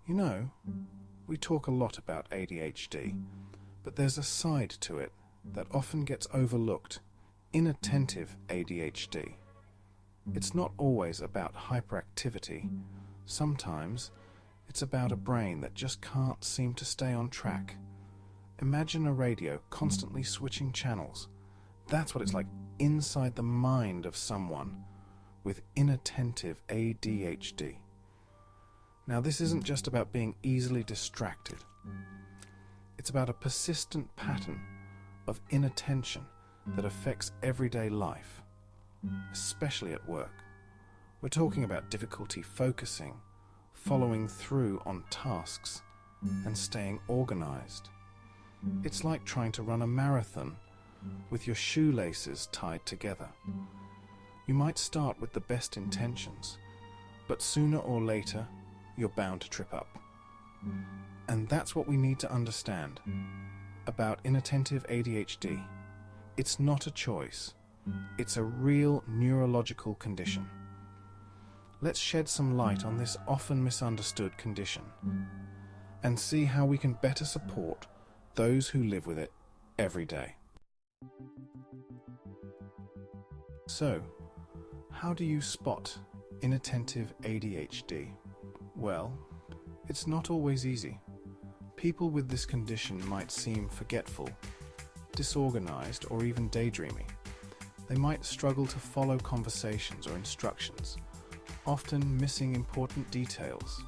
You know, we talk a lot about ADHD, but there's a side to it that often gets overlooked: inattentive ADHD. It's not always about hyperactivity. Sometimes it's about a brain that just can't seem to stay on track. Imagine a radio constantly switching channels. That's what it's like inside the mind of someone with inattentive ADHD. Now, this isn't just about being easily distracted. It's about a persistent pattern of inattention that affects everyday life, especially at work. We're talking about difficulty focusing, following through on tasks, and staying organized. It's like trying to run a marathon with your shoelaces tied together. You might start with the best intentions, but sooner or later, you're bound to trip up. And that's what we need to understand about inattentive ADHD. It's not a choice. It's a real neurological condition. Let's shed some light on this often misunderstood condition and see how we can better support those who live with it every day. So, how do you spot inattentive ADHD? Well, it's not always easy. People with this condition might seem forgetful, disorganized, or even daydreaming. They might struggle to follow conversations or instructions, often missing important details.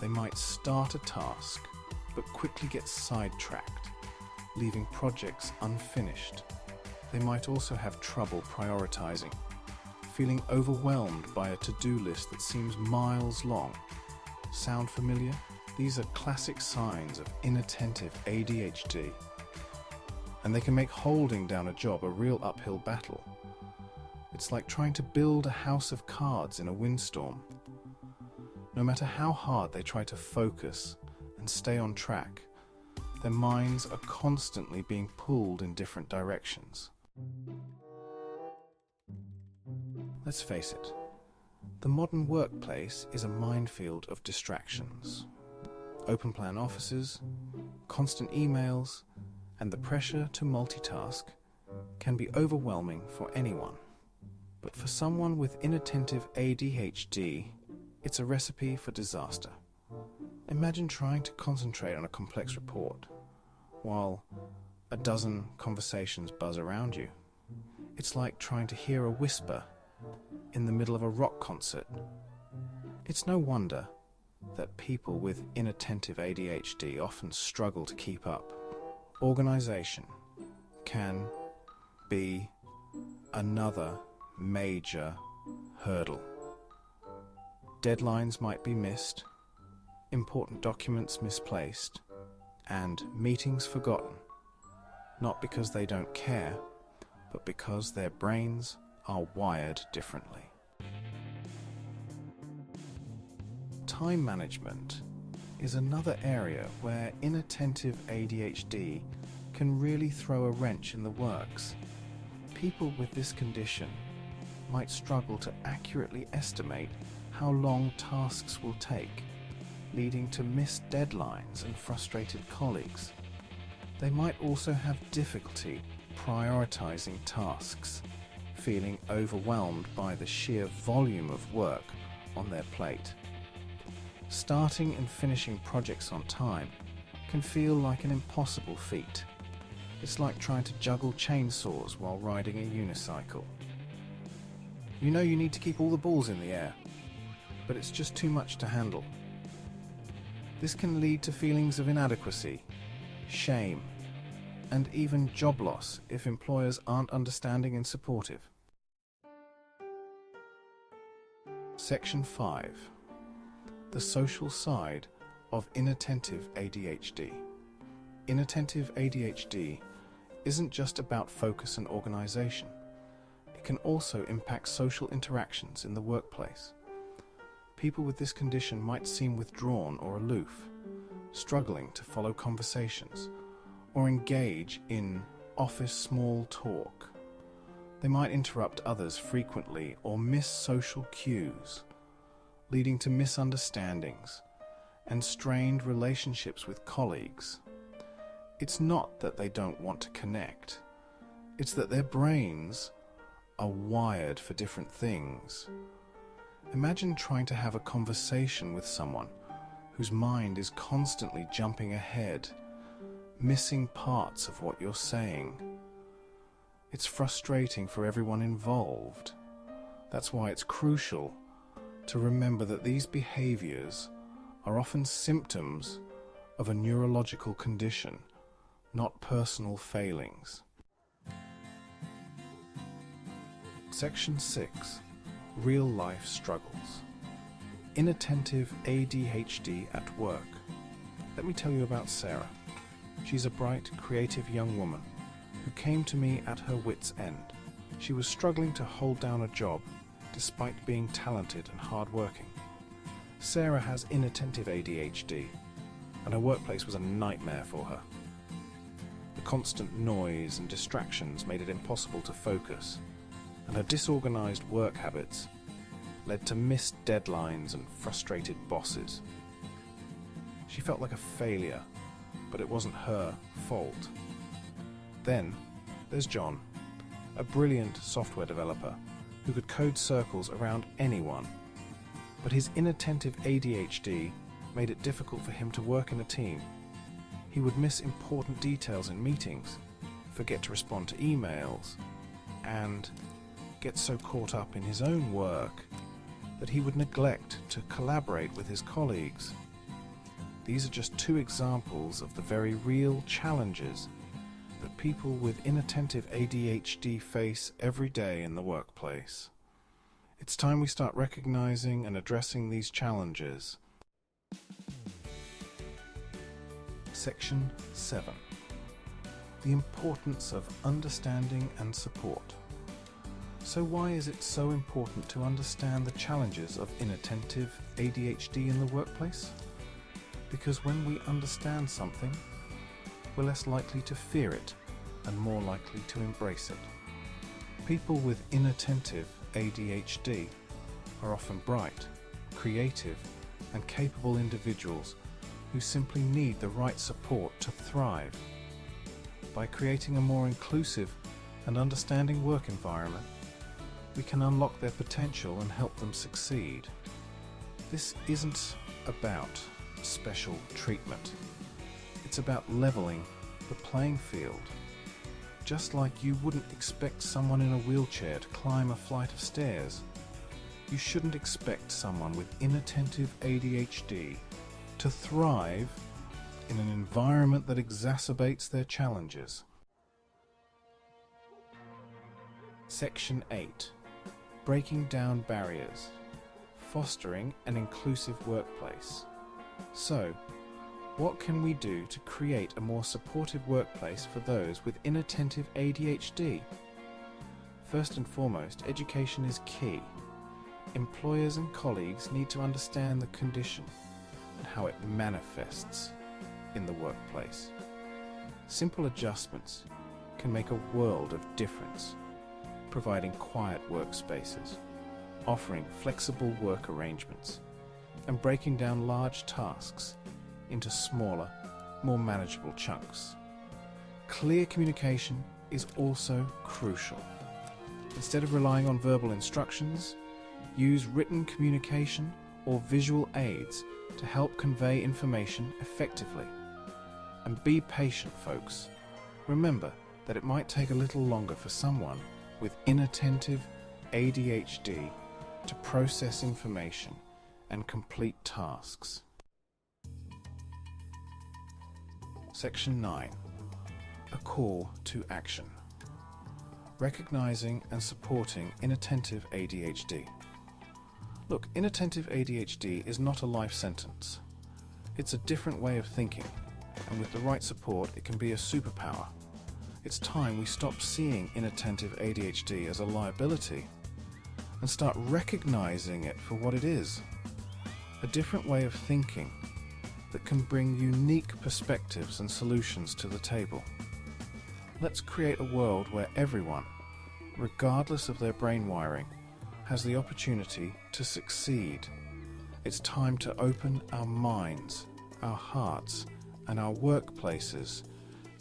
They might start a task, but quickly get sidetracked, leaving projects unfinished. They might also have trouble prioritizing, feeling overwhelmed by a to-do list that seems miles long. Sound familiar? These are classic signs of inattentive ADHD, and they can make holding down a job a real uphill battle. It's like trying to build a house of cards in a windstorm. No matter how hard they try to focus and stay on track, their minds are constantly being pulled in different directions. Let's face it, the modern workplace is a minefield of distractions. Open-plan offices, constant emails, and the pressure to multitask can be overwhelming for anyone. But for someone with inattentive ADHD, it's a recipe for disaster. Imagine trying to concentrate on a complex report while a dozen conversations buzz around you. It's like trying to hear a whisper in the middle of a rock concert. It's no wonder that people with inattentive ADHD often struggle to keep up. Organization can be another major hurdle. Deadlines might be missed, important documents misplaced, and meetings forgotten, not because they don't care, but because their brains are wired differently. Time management is another area where inattentive ADHD can really throw a wrench in the works. People with this condition might struggle to accurately estimate how long tasks will take, leading to missed deadlines and frustrated colleagues. They might also have difficulty prioritizing tasks, feeling overwhelmed by the sheer volume of work on their plate. Starting and finishing projects on time can feel like an impossible feat. It's like trying to juggle chainsaws while riding a unicycle. You know you need to keep all the balls in the air, but it's just too much to handle. This can lead to feelings of inadequacy, shame, and even job loss if employers aren't understanding and supportive. Section 5. The social side of inattentive ADHD. Inattentive ADHD isn't just about focus and organization. It can also impact social interactions in the workplace. People with this condition might seem withdrawn or aloof, struggling to follow conversations or engage in office small talk. They might interrupt others frequently or miss social cues, leading to misunderstandings and strained relationships with colleagues. It's not that they don't want to connect. It's that their brains are wired for different things. Imagine trying to have a conversation with someone whose mind is constantly jumping ahead, missing parts of what you're saying. It's frustrating for everyone involved. That's why it's crucial to remember that these behaviors are often symptoms of a neurological condition, not personal failings. Section 6. Real-life struggles. Inattentive ADHD at work. Let me tell you about Sarah. She's a bright, creative young woman who came to me at her wit's end. She was struggling to hold down a job despite being talented and hardworking. Sarah has inattentive ADHD, and her workplace was a nightmare for her. The constant noise and distractions made it impossible to focus, and her disorganized work habits led to missed deadlines and frustrated bosses. She felt like a failure, but it wasn't her fault. Then there's John, a brilliant software developer who could code circles around anyone, but his inattentive ADHD made it difficult for him to work in a team. He would miss important details in meetings, forget to respond to emails, and get so caught up in his own work that he would neglect to collaborate with his colleagues. These are just two examples of the very real challenges that people with inattentive ADHD face every day in the workplace. It's time we start recognizing and addressing these challenges. Section 7. The importance of understanding and support. So why is it so important to understand the challenges of inattentive ADHD in the workplace? Because when we understand something, we're less likely to fear it and more likely to embrace it. People with inattentive ADHD are often bright, creative, and capable individuals who simply need the right support to thrive. By creating a more inclusive and understanding work environment, we can unlock their potential and help them succeed. This isn't about special treatment. It's about leveling the playing field. Just like you wouldn't expect someone in a wheelchair to climb a flight of stairs, you shouldn't expect someone with inattentive ADHD to thrive in an environment that exacerbates their challenges. Section 8. Breaking down barriers. Fostering an inclusive workplace. So, what can we do to create a more supportive workplace for those with inattentive ADHD? First and foremost, education is key. Employers and colleagues need to understand the condition and how it manifests in the workplace. Simple adjustments can make a world of difference, providing quiet workspaces, offering flexible work arrangements, and breaking down large tasks into smaller, more manageable chunks. Clear communication is also crucial. Instead of relying on verbal instructions, use written communication or visual aids to help convey information effectively. And be patient, folks. Remember that it might take a little longer for someone with inattentive ADHD to process information and complete tasks. Section 9. A call to action. Recognizing and supporting inattentive ADHD. Look, inattentive ADHD is not a life sentence. It's a different way of thinking, and with the right support, it can be a superpower. It's time we stop seeing inattentive ADHD as a liability and start recognizing it for what it is. A different way of thinking that can bring unique perspectives and solutions to the table. Let's create a world where everyone, regardless of their brain wiring, has the opportunity to succeed It's time to open our minds, our hearts, and our workplaces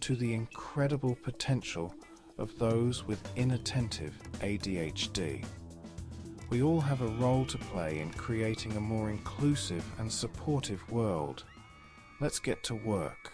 to the incredible potential of those with inattentive ADHD. We all have a role to play in creating a more inclusive and supportive world. Let's get to work.